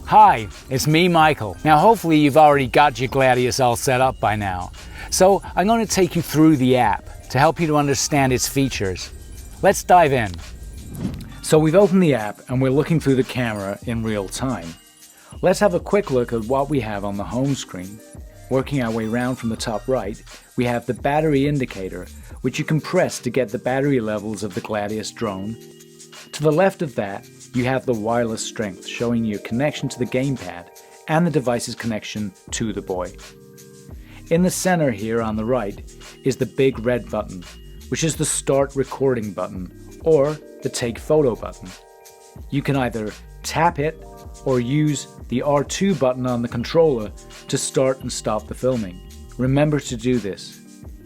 Hi, it's me, Michael. Now hopefully you've already got your GLADIUS all set up by now. So I'm going to take you through the app to help you to understand its features. Let's dive in. So we've opened the app and we're looking through the camera in real time. Let's have a quick look at what we have on the home screen. Working our way around from the top right, we have the battery indicator, which you can press to get the battery levels of the GLADIUS drone. To the left of that, you have the wireless strength, showing you connection to the gamepad and the device's connection to the buoy. In the center here on the right is the big red button, which is the start recording button or the take photo button. You can either tap it or use the R2 button on the controller to start and stop the filming. Remember to do this.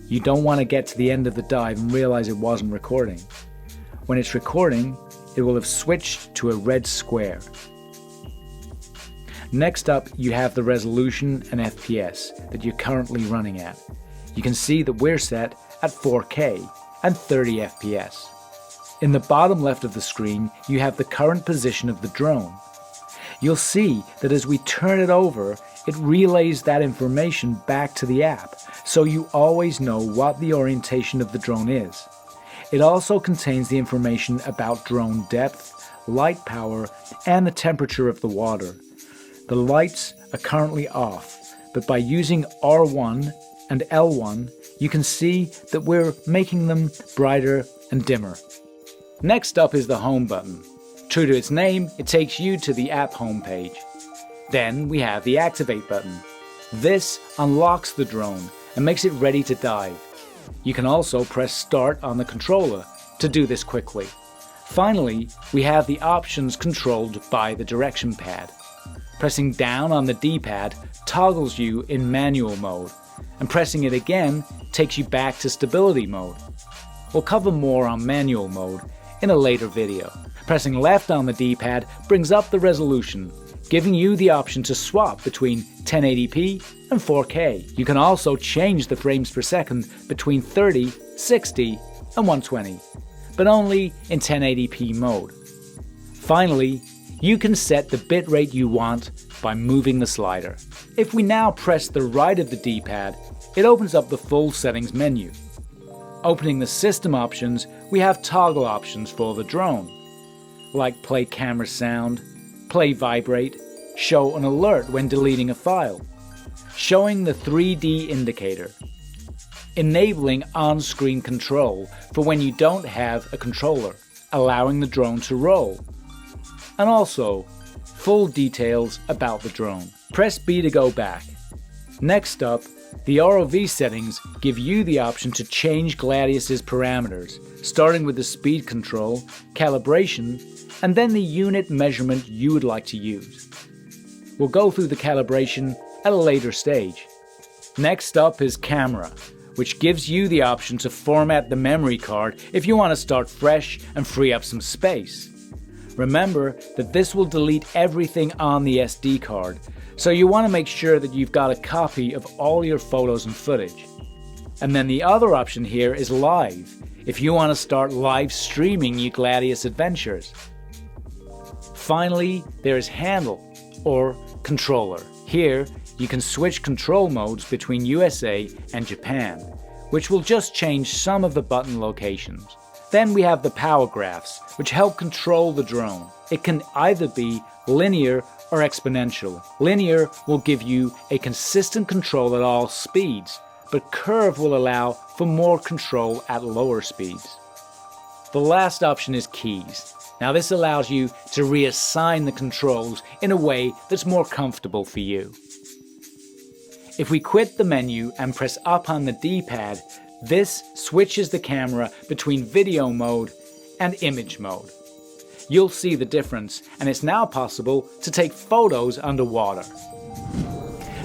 You don't want to get to the end of the dive and realize it wasn't recording. When it's recording, it will have switched to a red square. Next up, you have the resolution and FPS that you're currently running at. You can see that we're set at 4K and 30 FPS. In the bottom left of the screen, you have the current position of the drone. You'll see that as we turn it over, it relays that information back to the app, so you always know what the orientation of the drone is. It also contains the information about drone depth, light power, and the temperature of the water. The lights are currently off, but by using R1 and L1, you can see that we're making them brighter and dimmer. Next up is the home button. True to its name, it takes you to the app homepage. Then we have the activate button. This unlocks the drone and makes it ready to dive. You can also press start on the controller to do this quickly. Finally, we have the options controlled by the direction pad. Pressing down on the D-pad toggles you in manual mode, and pressing it again takes you back to stability mode. We'll cover more on manual mode in a later video. Pressing left on the D-pad brings up the resolution, giving you the option to swap between 1080p and 4K. You can also change the frames per second between 30, 60 and 120, but only in 1080p mode. Finally, you can set the bitrate you want by moving the slider. If we now press the right of the D-pad, it opens up the full settings menu. Opening the system options, we have toggle options for the drone, like play camera sound, play vibrate, show an alert when deleting a file, showing the 3D indicator, enabling on-screen control for when you don't have a controller, allowing the drone to roll, and also full details about the drone. Press B to go back. Next up, the ROV settings give you the option to change GLADIUS's parameters, starting with the speed control, calibration, and then the unit measurement you would like to use. We'll go through the calibration at a later stage. Next up is camera, which gives you the option to format the memory card if you want to start fresh and free up some space. Remember that this will delete everything on the SD card, so you want to make sure that you've got a copy of all your photos and footage. And then the other option here is live, if you want to start live streaming your GLADIUS adventures. Finally, there is handle, or controller. Here, you can switch control modes between USA and Japan, which will just change some of the button locations. Then we have the power graphs, which help control the drone. It can either be linear or exponential. Linear will give you a consistent control at all speeds, but curve will allow for more control at lower speeds. The last option is keys. Now this allows you to reassign the controls in a way that's more comfortable for you. If we quit the menu and press up on the D-pad, this switches the camera between video mode and image mode. You'll see the difference, and it's now possible to take photos underwater.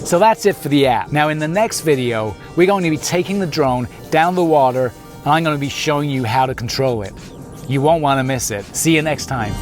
So that's it for the app. Now in the next video, we're going to be taking the drone down the water, and I'm going to be showing you how to control it. You won't want to miss it. See you next time.